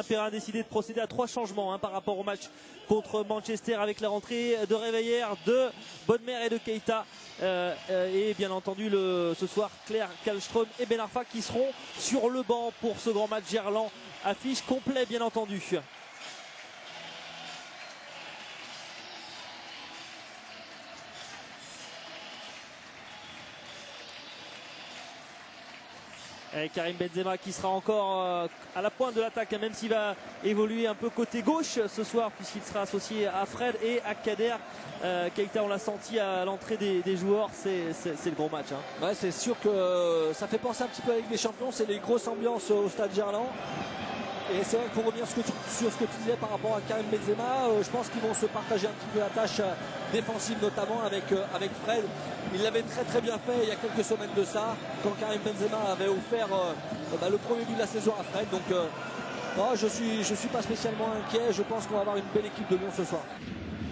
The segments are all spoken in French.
Olympiens a décidé de procéder à 3 changements par rapport au match contre Manchester, avec la rentrée de Réveillère, de Bodmer et de Keita. Et bien entendu ce soir Claire Kallström et Ben Arfa qui seront sur le banc pour ce grand match Gerland. Affiche complet bien entendu. Et Karim Benzema qui sera encore à la pointe de l'attaque, même s'il va évoluer un peu côté gauche ce soir, puisqu'il sera associé à Fred et à Kader. Keita, on l'a senti à l'entrée des joueurs, c'est le gros match. Ouais, c'est sûr que ça fait penser un petit peu avec les champions, c'est les grosses ambiances au stade Gerland. Et c'est vrai que pour revenir sur ce que tu disais par rapport à Karim Benzema, je pense qu'ils vont se partager un petit peu la tâche défensive, notamment avec Fred. Il l'avait très bien fait il y a quelques semaines de ça, quand Karim Benzema avait offert le premier but de la saison à Fred. Donc je suis pas spécialement inquiet, je pense qu'on va avoir une belle équipe de Lyon ce soir.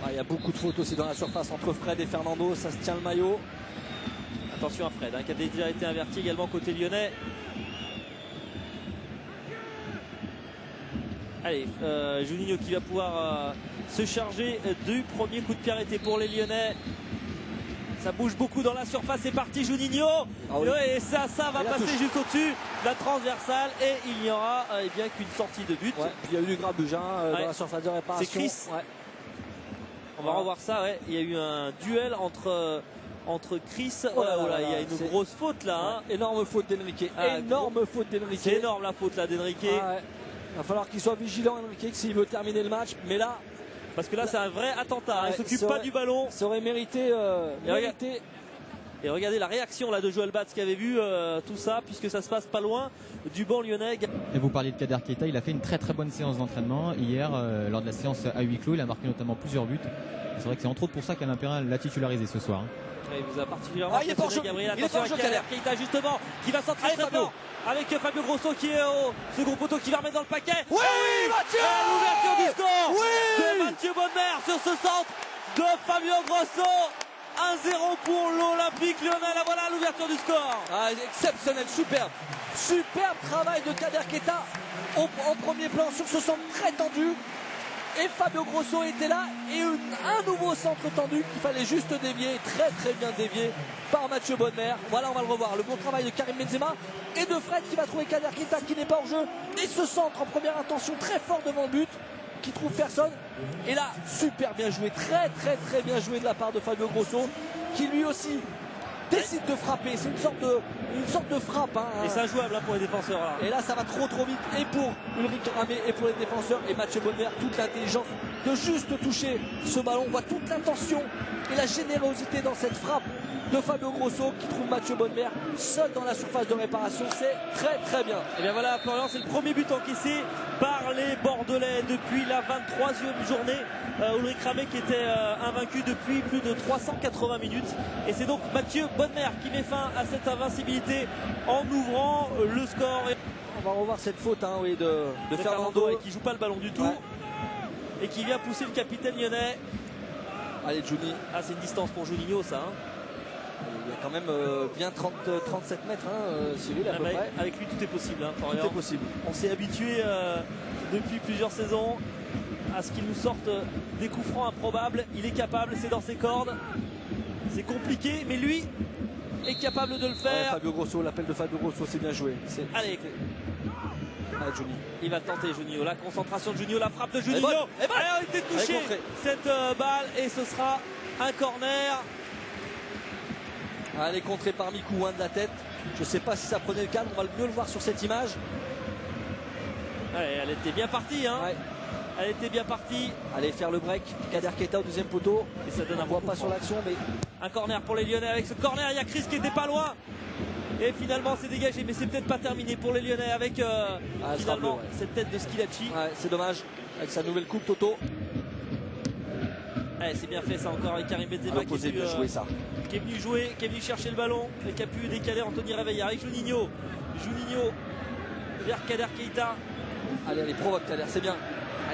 Il y a beaucoup de fautes aussi dans la surface entre Fred et Fernando, ça se tient le maillot. Attention à Fred qui a déjà été averti également côté lyonnais. Allez, Juninho qui va pouvoir se charger du premier coup de pied arrêté pour les Lyonnais. Ça bouge beaucoup dans la surface, c'est parti Juninho. Et ça va passer juste au-dessus de la transversale et il n'y aura bien qu'une sortie de but. Il y a eu du grabuge dans la surface de réparation. C'est Chris. On va revoir ça. Il y a eu un duel entre Chris. Il y a une grosse faute là. Énorme faute d'Enrique. Énorme faute d'Enrique. C'est énorme la faute là d'Enrique. Il va falloir qu'il soit vigilant Enrique s'il veut terminer le match. Mais là, parce que là c'est un vrai attentat. Il ne s'occupe pas du ballon. Ça aurait mérité. Et regardez la réaction là de Joël Batz qui avait vu tout ça, puisque ça se passe pas loin du banc lyonnais. Et vous parliez de Kader Keita, il a fait une très bonne séance d'entraînement hier lors de la séance à huis clos. Il a marqué notamment plusieurs buts. C'est vrai que c'est entre autres pour ça qu'Alain Perrin l'a titularisé ce soir. Il vous a particulièrement il est pour jeu. Gabriel. Attention à Kader Keita justement qui va sortir très fort avec Fabio Grosso qui est au second poteau, qui va remettre dans le paquet. Oui, Mathieu. L'ouverture du score de Mathieu Bodmer sur ce centre de Fabio Grosso. 1-0 pour l'Olympique Lyonnais. Là voilà l'ouverture du score. Exceptionnel, superbe travail de Kader Keita en premier plan sur ce centre très tendu. Et Fabio Grosso était là et un nouveau centre tendu qu'il fallait juste dévier, très bien dévié par Mathieu Bodmer. Voilà, on va le revoir, le bon travail de Karim Benzema et de Fred qui va trouver Kader Keita qui n'est pas hors jeu. Et ce centre en première intention très fort devant le but qui trouve personne. Et là, super bien joué, très bien joué de la part de Fabio Grosso qui lui aussi décide de frapper. C'est une sorte de frappe. Et c'est injouable pour les défenseurs. Là. Et là, ça va trop vite. Et pour Ulrich Ramé et pour les défenseurs. Et Mathieu Bodmer, toute l'intelligence de juste toucher ce ballon. On voit toute l'intention et la générosité dans cette frappe de Fabio Grosso qui trouve Mathieu Bodmer seul dans la surface de réparation. C'est très bien. Et bien voilà, Florian, c'est le premier but encaissé par les Bordelais depuis la 23e journée. Ulrich Ramé qui était invaincu depuis plus de 380 minutes. Et c'est donc Mathieu Bodmer qui met fin à cette invincibilité en ouvrant le score. On va revoir cette faute de Fernando qui joue pas le ballon du tout et qui vient pousser le capitaine lyonnais. Allez Juni. C'est une distance pour Juninho ça. Il y a quand même bien 37 mètres, Cyril, à peu près. Avec lui tout est possible. Tout est possible. On s'est habitué depuis plusieurs saisons à ce qu'il nous sorte des coups francs improbables. Il est capable, c'est dans ses cordes. C'est compliqué, mais lui est capable de le faire. Fabio Grosso, l'appel de Fabio Grosso, c'est bien joué. Allez, Juni. Il va tenter Juninho, la concentration de Juninho, la frappe de Juninho. Elle a été touchée cette balle et ce sera un corner. Elle est contrée par Mikou de la tête. Je ne sais pas si ça prenait le cadre, on va mieux le voir sur cette image. Elle était bien partie. Elle était bien partie. Allez faire le break. Kader Keita au deuxième poteau. Et ça donne un voit pas sur l'action, mais un corner pour les Lyonnais. Avec ce corner, il y a Chris qui était pas loin. Et finalement, c'est dégagé. Mais c'est peut-être pas terminé pour les Lyonnais avec finalement cette tête de Schilacci. C'est dommage. Avec sa nouvelle coupe, Toto. C'est bien fait ça encore avec Karim Benzema qui est venu jouer, qui est venu chercher le ballon et qui a pu décaler Anthony Réveillère avec Juninho vers Kader Keita. Allez, provoque Kader, c'est bien.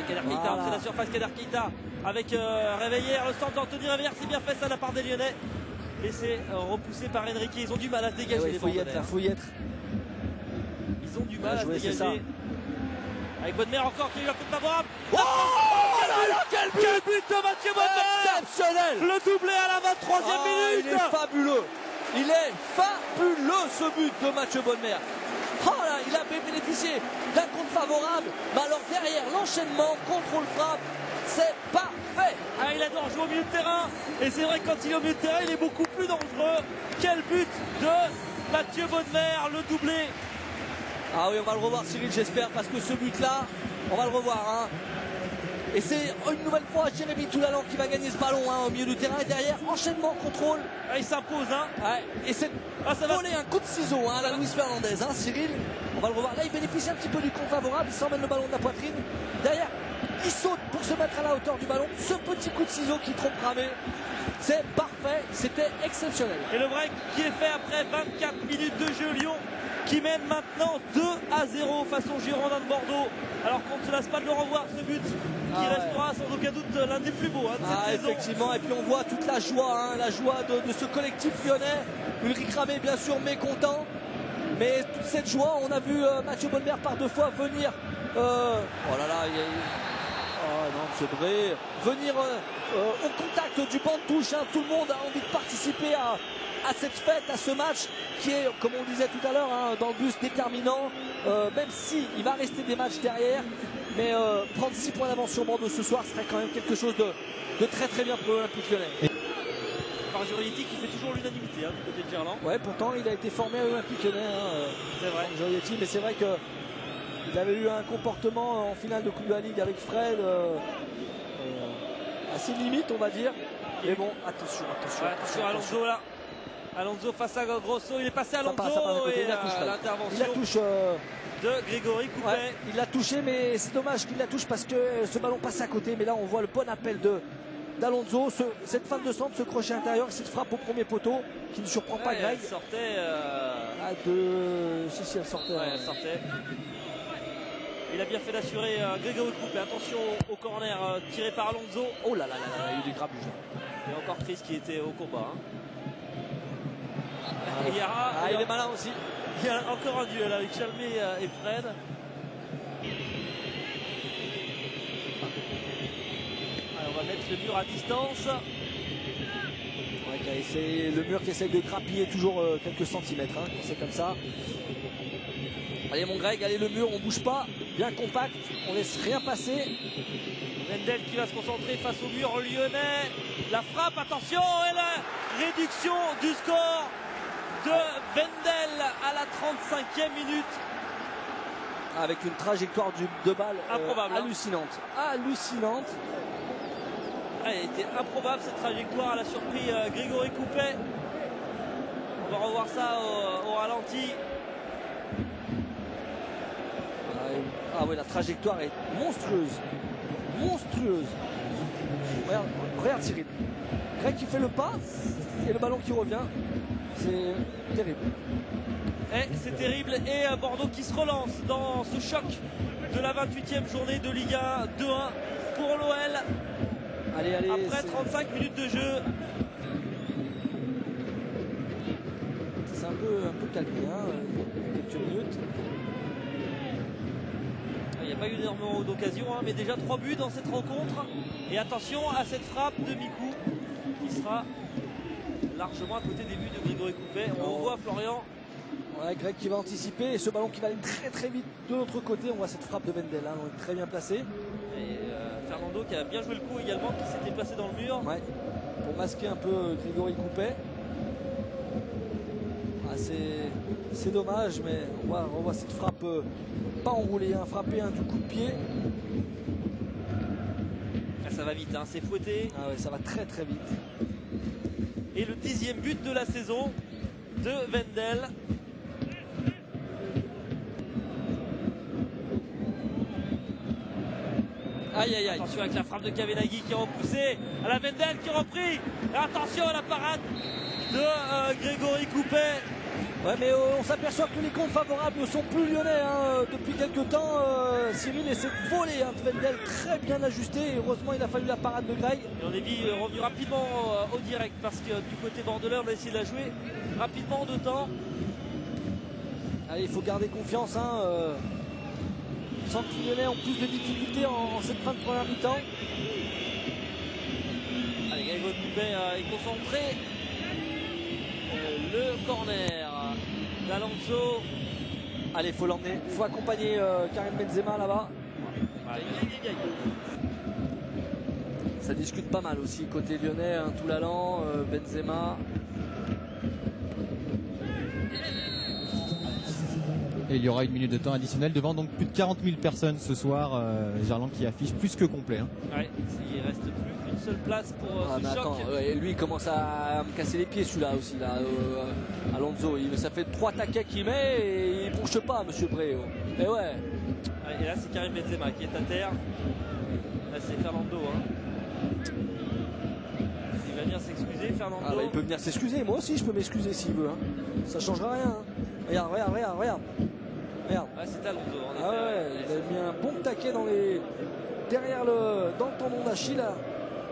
Kader Keita, c'est la surface Kader Keita avec Réveillère, le centre d'Anthony Réveillère, c'est bien fait ça de la part des Lyonnais. Et c'est repoussé par Enrique, ils ont du mal à se dégager. Il faut y être. Ils ont du mal à se dégager. Avec Bonnemer encore qui a eu un coup de favorable. Oh là là, quel but de Mathieu Bonnemer! Exceptionnel! Le doublé à la 23e minute! Il est fabuleux! Il est fabuleux ce but de Mathieu Bonnemer. Oh là, il a bénéficié d'un compte favorable, mais alors derrière l'enchaînement, contrôle-frappe, c'est parfait. Ah, il adore jouer au milieu de terrain, et c'est vrai que quand il est au milieu de terrain, il est beaucoup plus dangereux. Quel but de Mathieu Bonnemer, le doublé. Ah oui, on va le revoir Cyril, j'espère, parce que ce but-là, on va le revoir. Hein. Et c'est une nouvelle fois Jérémy Toulalan qui va gagner ce ballon au milieu du terrain, et derrière, enchaînement, contrôle. Ah, il s'impose, hein. Ouais, et c'est volé un coup de ciseau à la Luis Fernandez, Cyril. On va le revoir. Là, il bénéficie un petit peu du compte favorable. Il s'emmène le ballon de la poitrine. Derrière, il saute pour se mettre à la hauteur du ballon. Ce petit coup de ciseau qui trompe Ramé, c'est parfait. C'était exceptionnel. Et le break qui est fait après 24 minutes de jeu. Lyon qui mène maintenant 2-0 face aux Girondins de Bordeaux. Alors qu'on ne se lasse pas de le revoir, ce but qui restera sans aucun doute l'un des plus beaux de cette saison. Effectivement, et puis on voit toute la joie, la joie de ce collectif lyonnais. Ulrich Ramé bien sûr mécontent, mais toute cette joie, on a vu Mathieu Bonnemer par 2 fois venir oh là là, non, c'est vrai, venir au contact du banc de touche. Tout le monde a envie de participer à cette fête, à ce match qui est, comme on le disait tout à l'heure, dans le bus déterminant, même si il va rester des matchs derrière, mais prendre 6 points d'avance sur Bordeaux ce soir serait quand même quelque chose de très très bien pour l'Olympique Lyonnais. Par Giorietti qui fait toujours l'unanimité du côté de Gerland. Ouais, pourtant il a été formé à l'Olympique Lyonnais, c'est vrai. Giorietti, mais c'est vrai que il avait eu un comportement en finale de Coupe de la Ligue avec Fred assez limite, on va dire. Mais bon, attention à Alonso là. Alonso face à Grosso, il est passé à Alonso et l'intervention il la touche de Grégory Coupet. Ouais, il l'a touché, mais c'est dommage qu'il la touche parce que ce ballon passe à côté. Mais là on voit le bon appel d'Alonso, cette fin de centre, ce crochet intérieur, cette frappe au premier poteau qui ne surprend pas Greg. Elle sortait si elle sortait. Ouais, elle sortait. Il a bien fait d'assurer Grégory Coupet. Attention au corner tiré par Alonso. Oh là là là, il y a eu des grabuges. Il y a encore Chris qui était au combat. Il est malin aussi. Il y a encore un duel avec Chalmé et Fred. Alors, on va mettre le mur à distance. Ouais, le mur qui essaye de grappiller toujours quelques centimètres. C'est comme ça. Allez mon Greg, allez le mur, on bouge pas. Bien compact, on laisse rien passer. Wendel qui va se concentrer face au mur lyonnais. La frappe, attention, et la réduction du score de Wendel à la 35e minute. Avec une trajectoire de balle improbable, hallucinante. Hallucinante. Elle était improbable cette trajectoire, elle a surpris Grégory Coupet. On va revoir ça au ralenti. Ah oui, la trajectoire est monstrueuse. Monstrueuse. Regarde Cyril. Greg qui fait le pas et le ballon qui revient. C'est terrible. C'est terrible. Et Bordeaux qui se relance dans ce choc de la 28e journée de Ligue 1. 2-1 pour l'OL. Allez, après 35 minutes de jeu. C'est un peu calmé, quelques minutes. Il n'y a pas eu énormément d'occasions, mais déjà 3 buts dans cette rencontre. Et attention à cette frappe de Mikou qui sera largement à côté des buts de Grégory Coupet. On voit Florian. Ouais, Greg qui va anticiper et ce ballon qui va aller très très vite de l'autre côté. On voit cette frappe de Wendel, très bien placée. Et Fernando qui a bien joué le coup également, qui s'était placé dans le mur. Ouais, pour masquer un peu Grégory Coupet. C'est dommage, mais on voit cette frappe pas enroulée, frappée du coup de pied. Ça va vite, c'est fouetté. Ah ouais, ça va très très vite. Et le 10e but de la saison de Wendel. Aïe aïe aïe. Attention avec la frappe de Kavenaghi qui est repoussée. À la Wendel qui est repris. Et attention à la parade de Grégory Coupet. Ouais, mais on s'aperçoit que les comptes favorables ne sont plus lyonnais depuis quelques temps. Cyril, et cette volée de Wendel très bien ajustée. Et heureusement, il a fallu la parade de Greg. Et on est revenu rapidement au direct parce que du côté bordelais, on a essayé de la jouer rapidement en 2 temps. Allez, il faut garder confiance. On sent que les Lyonnais ont plus de difficultés en cette fin de première mi-temps. Allez, Grégo Doubet est concentré. Le corner d'Alonso. Allez, faut l'emmener, faut accompagner Karim Benzema là-bas. Ça discute pas mal aussi côté lyonnais, hein, Toulalan, Benzema. Et il y aura une minute de temps additionnel devant donc plus de 40 000 personnes ce soir. Gerland qui affiche plus que complet. Hein. Ouais, il reste plus qu'une seule place pour ce choc. Attends, lui il commence à me casser les pieds celui-là aussi là, Alonso. Ça fait 3 taquets qu'il met et il bouge pas, monsieur Bré. Et ouais. Et là c'est Karim Benzema qui est à terre. Là c'est Fernando. Hein. Il va venir s'excuser, Fernando. Ah bah, il peut venir s'excuser, moi aussi je peux m'excuser s'il veut. Hein. Ça changera rien. Hein. Regarde. Regarde. Ah, c'est Alonso. Ah ouais, il a mis un bon taquet dans le tendon d'Achille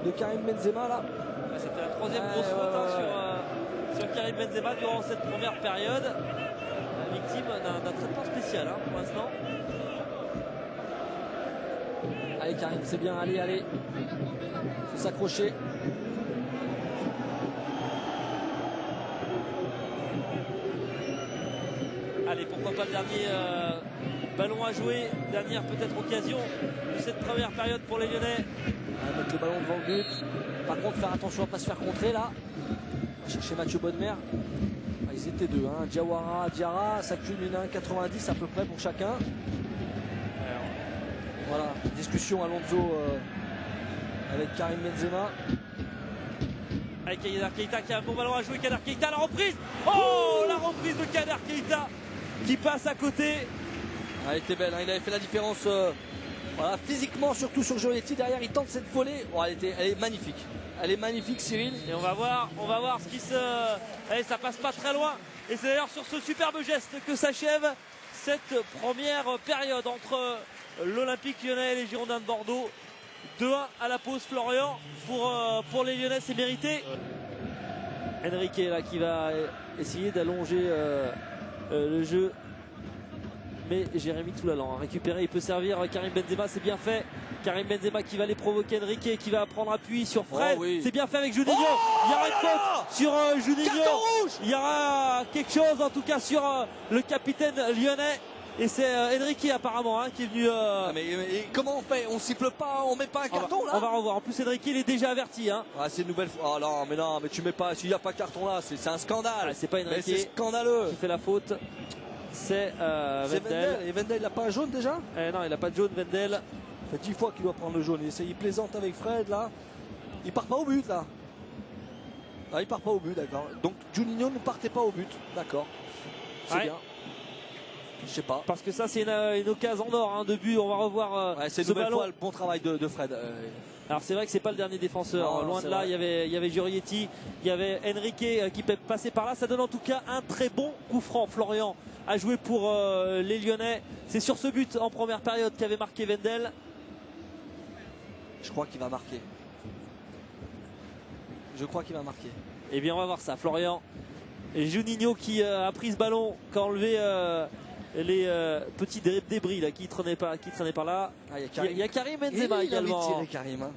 de Karim Benzema là. Ah, c'était la troisième grosse faute sur Karim Benzema durant cette première période. Victime d'un traitement spécial hein, pour l'instant. Allez Karim, c'est bien, allez. Faut s'accrocher. Allez, pourquoi pas le dernier ballon à jouer, dernière peut-être occasion de cette première période pour les Lyonnais. On va mettre le ballon devant le but. Par contre, faire attention à ne pas se faire contrer là. On va chercher Mathieu Bonnemer. Ah, ils étaient deux, hein. Diawara, Diarra, ça cumule 1,90 à peu près pour chacun. Alors, voilà, discussion Alonso avec Karim Benzema. avec Kader Keita qui a un bon ballon à jouer. Kader Keita, la reprise. Oh, la reprise de Kader Keita qui passe à côté. Ah, elle était belle, hein. Il avait fait la différence voilà, physiquement, surtout sur Giolietti. Derrière, il tente cette volée. Oh, elle est magnifique. Elle est magnifique, Cyril. Et on va voir ce qui se... Allez, ça passe pas très loin. Et c'est d'ailleurs sur ce superbe geste que s'achève cette première période entre l'Olympique Lyonnais et les Girondins de Bordeaux. 2-1 à la pause, Florian. Pour les Lyonnais, c'est mérité. Enrique là qui va essayer d'allonger le jeu. Mais Jérémy Toulalan a récupéré, il peut servir Karim Benzema, c'est bien fait. Karim Benzema qui va les provoquer, Enrique qui va prendre appui sur Fred. Oh oui. C'est bien fait avec Juninho. Il y aura une faute sur Juninho. Il y aura quelque chose en tout cas sur le capitaine lyonnais. Et c'est Enrique apparemment hein, qui est venu. Mais comment on fait? On siffle pas, on met pas un carton là? On va revoir. En plus Enrique il est déjà averti. Hein. Ah, c'est une nouvelle fois. Oh non, mais tu mets pas. S'il n'y a pas carton là, c'est un scandale. Ah, c'est pas Enrique. C'est scandaleux. Qui fait la faute. C'est Wendel. Et Wendel, il n'a pas un jaune déjà? Non, il n'a pas de jaune, Wendel. Ça fait 10 fois qu'il doit prendre le jaune. Il plaisante avec Fred là. Il part pas au but là. Ah, il part pas au but, d'accord. Donc Juninho ne partait pas au but, d'accord. C'est bien. Je sais pas. Parce que ça c'est une occasion en or hein, de but. On va revoir c'est une ce nouvelle ballon. fois le bon travail de Fred. Alors c'est vrai que c'est pas le dernier défenseur. Non, loin de là, vrai. il y avait Giorietti, il y avait Enrique qui peut passer par là. Ça donne en tout cas un très bon coup franc, Florian, à jouer pour les Lyonnais. C'est sur ce but en première période qu'avait marqué Wendel. Je crois qu'il va marquer. Eh bien on va voir ça, Florian. Et Juninho qui a pris ce ballon, qui a enlevé les petits débris là, qui traînaient par là. Ah, il y a Karim Benzema également. Il a envie de tirer, Karim. Hein.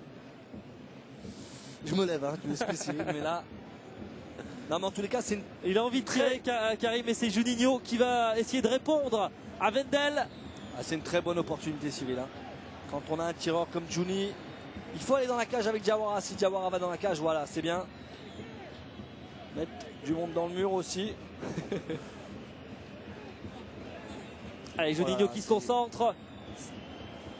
Je me lève, hein, tu m'excuses, mais là. Non, mais en tous les cas, c'est une. Il a envie de tirer, Karim, et c'est Juninho qui va essayer de répondre à Wendel. Ah, c'est une très bonne opportunité, Cyril. Hein. Quand on a un tireur comme Juni, il faut aller dans la cage avec Diawara. Si Diawara va dans la cage, voilà, c'est bien. Mettre du monde dans le mur aussi. Allez, Juninho qui se concentre.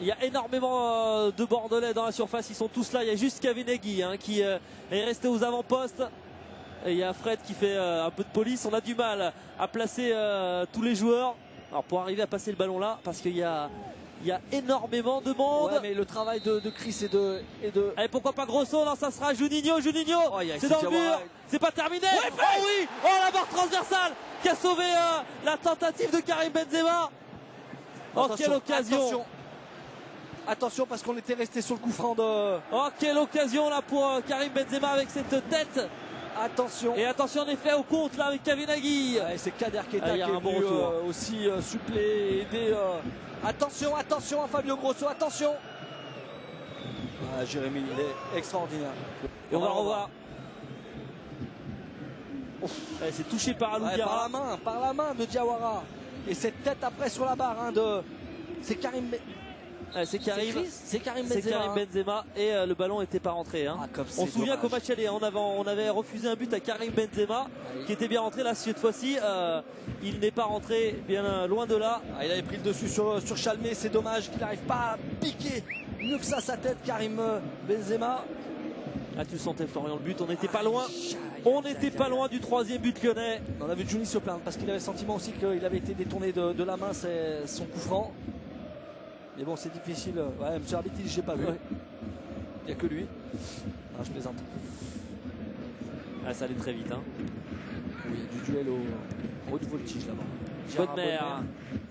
Il y a énormément de Bordelais dans la surface. Ils sont tous là. Il y a juste Kavinegui hein, qui est resté aux avant-postes. Et il y a Fred qui fait un peu de police. On a du mal à placer tous les joueurs. Alors pour arriver à passer le ballon là, parce qu'il y a énormément de monde. Ouais, mais le travail de Chris et de... Allez, pourquoi pas Grosso? Non, ça sera Juninho. Oh, c'est dans le mur. C'est pas terminé. Ouais, oh oui. Oh, la barre transversale qui a sauvé la tentative de Karim Benzema. Oh, quelle occasion. Attention parce qu'on était resté sur le coup franc de... Oh, quelle occasion là pour Karim Benzema avec cette tête Attention. Et attention en effet au compte là avec Kavenaghi. Ouais, c'est Kader Keita qui est un bon venu retour. aussi suppléer et aider. Attention à Fabio Grosso, attention. Jérémy, il est extraordinaire. Et on va le revoir. C'est touché par Alou Diarra. Par la main de Diawara. Et cette tête après sur la barre c'est Karim. C'est Karim Benzema et le ballon n'était pas rentré. Hein. On se souvient qu'au match aller, on avait refusé un but à Karim Benzema qui était bien rentré. Là, cette fois-ci, il n'est pas rentré, bien loin de là. Il avait pris le dessus sur Chalmé. C'est dommage qu'il n'arrive pas à piquer mieux que ça sa tête, Karim Benzema. Ah, tu le sentais, Florian, le but, on n'était pas loin. On n'était pas loin du 3e but lyonnais. On a vu Juni se plaindre parce qu'il avait le sentiment aussi qu'il avait été détourné de la main, c'est son coup franc. Mais bon, c'est difficile. Ouais, monsieur Arbitre, j'ai pas vu. Il n'y a que lui. Ah, je plaisante. Ah, ça allait très vite. Hein. Oui, du duel au haut de voltige là-bas. Bodmer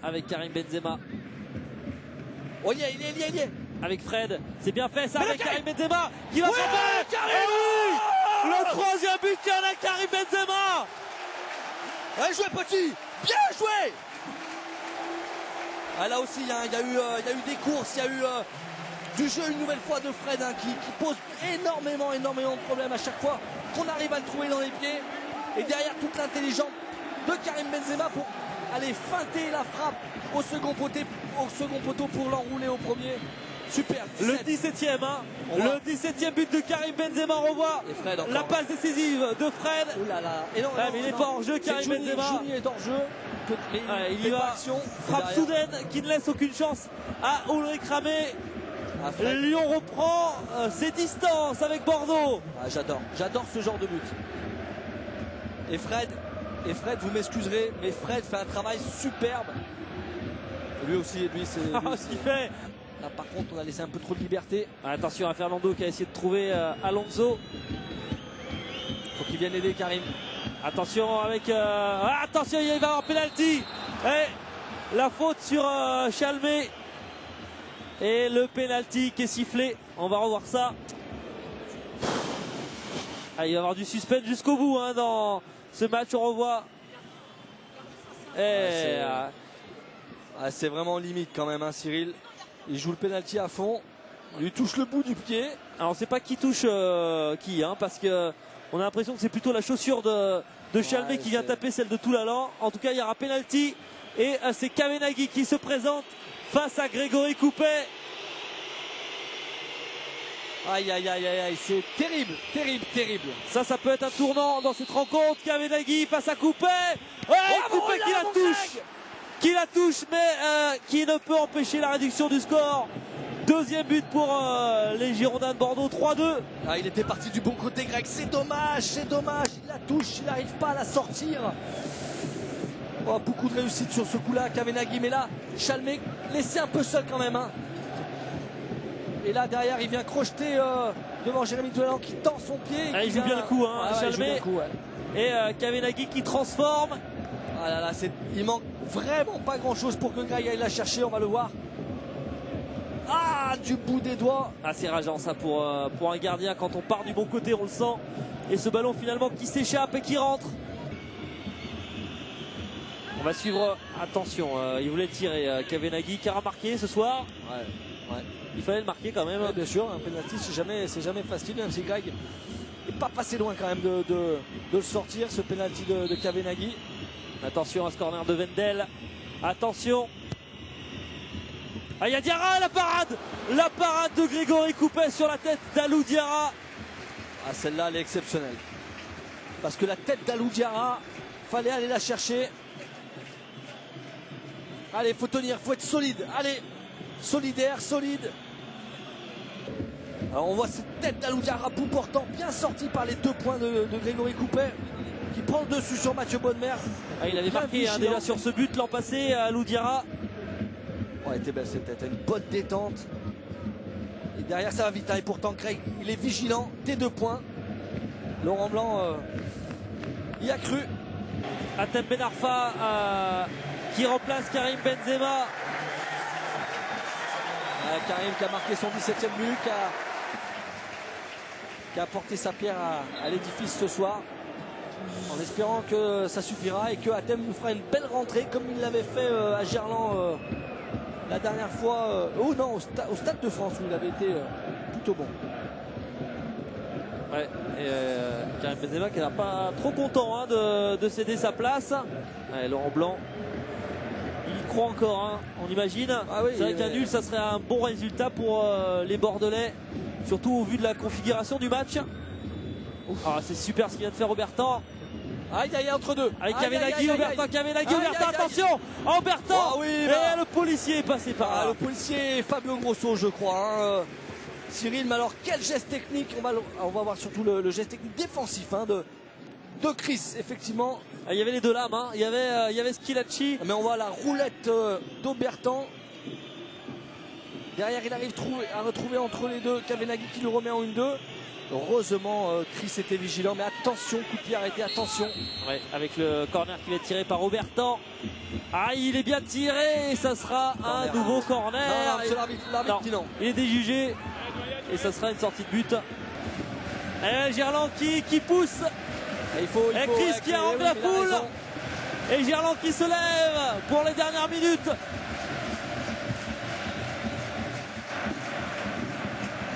avec Karim Benzema. Oh, il y est. Avec Fred, c'est bien fait ça avec Karim Benzema qui va frapper. Le 3e but qu'il y en a, Karim Benzema. Bien joué petit, bien joué. Là aussi il y a eu des courses, il y a eu du jeu une nouvelle fois de Fred qui pose énormément de problèmes à chaque fois qu'on arrive à le trouver dans les pieds. Et derrière toute l'intelligence de Karim Benzema pour aller feinter la frappe au second poteau pour l'enrouler au premier. Super. 17. Le 17e, hein. Le 17e but de Karim Benzema. On revoit la passe décisive de Fred. Oh là là. Et non, mais il n'est pas hors jeu, Karim Benzema. Juni est hors jeu. Il y va. Frappe soudaine qui ne laisse aucune chance à Ulrich Ramé. Lyon reprend ses distances avec Bordeaux. J'adore ce genre de but. Et Fred, vous m'excuserez, mais Fred fait un travail superbe. Lui aussi, c'est ce qu'il fait. Là, par contre, on a laissé un peu trop de liberté. Attention à Fernando qui a essayé de trouver Alonso. Faut qu'il vienne aider Karim. Attention avec. Attention, il va y avoir penalty. Et la faute sur Chalmé. Et le penalty qui est sifflé. On va revoir ça. Il va y avoir du suspense jusqu'au bout dans ce match. On revoit. C'est vraiment limite quand même, Cyril. Il joue le penalty à fond. Il lui touche le bout du pied. Alors on ne sait pas qui touche qui, parce que on a l'impression que c'est plutôt la chaussure de Chalmé qui vient taper celle de Toulalan. En tout cas, il y aura penalty et c'est Kavenaghi qui se présente face à Grégory Coupet. Aïe, c'est terrible. Ça peut être un tournant dans cette rencontre. Kavenaghi face à Coupet. Coupet qui la touche, mais qui ne peut empêcher la réduction du score. 2e but pour les Girondins de Bordeaux, 3-2. Il était parti du bon côté, Greg. C'est dommage. Il la touche, il n'arrive pas à la sortir. Beaucoup de réussite sur ce coup-là, Kavenaghi. Mais là, Chalmé laissé un peu seul quand même. Et là, derrière, il vient crocheter devant Jérémy Toulalan qui tend son pied. Il joue bien le coup, Chalmé. Et Kavenaghi qui transforme. Il manque vraiment pas grand-chose pour que Greg aille la chercher. On va le voir. Du bout des doigts. C'est rageant ça pour un gardien. Quand on part du bon côté, on le sent. Et ce ballon finalement qui s'échappe et qui rentre. On va suivre. Attention, il voulait tirer. Kavenaghi qui a marqué ce soir. Il fallait le marquer quand même. Bien sûr, un penalty c'est jamais facile, même si Greg n'est pas passé loin quand même de le sortir, ce penalty de Kavenaghi. Attention à ce corner de Wendel. Attention. Il y a Diarra, la parade de Grégory Coupet sur la tête d'Alou Diarra. Celle-là, elle est exceptionnelle. Parce que la tête d'Alou Diarra, fallait aller la chercher. Allez, faut tenir, faut être solide. Allez, solidaire, solide. Alors on voit cette tête d'Alou Diarra, bout portant, bien sorti par les 2 points de Grégory Coupet, qui prend le dessus sur Mathieu Bodmer. Il avait marqué déjà sur ce but l'an passé, Alou Diarra. Elle était belle cette tête, une bonne détente. Et derrière ça va vite, et pourtant Craig, il est vigilant des 2 points. Laurent Blanc y a cru. Hatem Ben Arfa qui remplace Karim Benzema. Karim qui a marqué son 17e but, qui a apporté sa pierre à l'édifice ce soir. En espérant que ça suffira et que Hatem nous fera une belle rentrée comme il l'avait fait à Gerland la dernière fois. Oh non, au Stade de France où il avait été plutôt bon. Ouais, et Karim Benzema qui n'est pas trop content hein, de céder sa place. Ouais, Laurent Blanc, il y croit encore, hein, on imagine. Ah oui, c'est vrai qu'un nul, ça serait un bon résultat pour les Bordelais, surtout au vu de la configuration du match. Ah, c'est super ce qu'il vient de faire Robertan. Aïe aïe entre deux. Avec Kavenaghi, Obertan, Kavenaghi, Obertan, attention, Obertan. Oh, oui, et le policier est passé par là. Le policier Fabio Grosso, je crois. Hein. Cyril, mais alors quel geste technique, on va voir surtout le geste technique défensif hein, de Chris, effectivement. Il y avait les deux lames, hein. il y avait Schilacci. Mais on voit la roulette d'Obertan. Derrière, il arrive à retrouver entre les deux Kavenaghi qui le remet en 1-2. Heureusement, Chris était vigilant, mais attention, coup de pied arrêté, attention. Ouais, avec le corner qui va être tiré par Obertan. Ah, il est bien tiré et ça sera un nouveau corner. Non, l'arbitre dit non. Il est déjugé et ça sera une sortie de but. Et Gerland qui pousse. Et Chris qui arrange la foule. Et Gerland qui se lève pour les dernières minutes.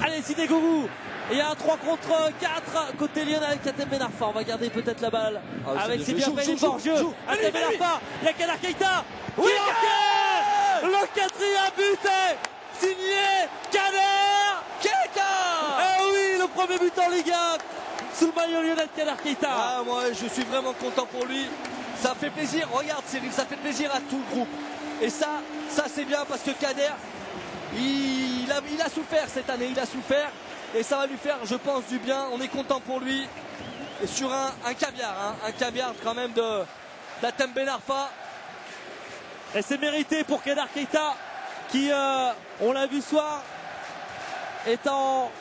Allez, Sidegogou. Il y a un 3 contre 4 côté Lyon avec Hatem Ben Arfa. On va garder peut-être la balle avec ses bienfaits du hors-jeu. Hatem Ben Arfa, il y a Kader Keita qui marque le 4e but signé Kader Keita. Eh oui, le premier but en Ligue 1 sous le maillot lyonnais de Kader Keita. Ah, moi je suis vraiment content pour lui. Ça fait plaisir, regarde Cyril, ça fait plaisir à tout le groupe. Et ça c'est bien parce que Kader, il a souffert cette année, il a souffert. Et ça va lui faire, je pense, du bien. On est content pour lui. Et sur un caviar, hein, un caviar quand même d'Hatem Ben Arfa. Et c'est mérité pour Kader Keita qui, on l'a vu ce soir, est en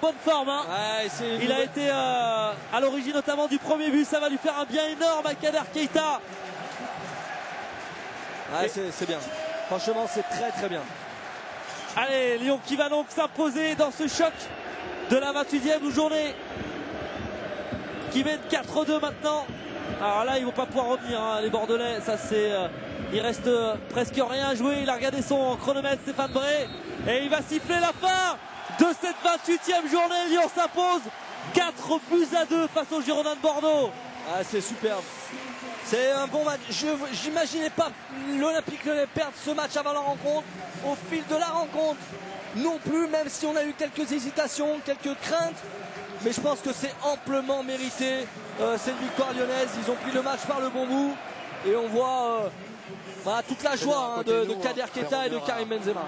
bonne forme. Hein. Ouais, il a été à l'origine notamment du premier but. Ça va lui faire un bien énorme à Kader Keita. Ouais, c'est bien. Franchement, c'est très très bien. Allez, Lyon qui va donc s'imposer dans ce choc de la 28e journée. Qui mène 4-2 maintenant. Alors là, ils vont pas pouvoir revenir, hein, les Bordelais. Ça c'est, il reste presque rien à jouer. Il a regardé son chronomètre, Stéphane Bré. Et il va siffler la fin de cette 28e journée. Lyon s'impose 4-2 face aux Girondins de Bordeaux. Ah, c'est superbe. C'est un bon match. J'imaginais pas l'Olympique Lyonnais perdre ce match avant la rencontre. Au fil de la rencontre, non plus, même si on a eu quelques hésitations, quelques craintes. Mais je pense que c'est amplement mérité cette victoire lyonnaise. Ils ont pris le match par le bon bout. Et on voit toute la joie hein, de Kader Keita et de Karim Benzema.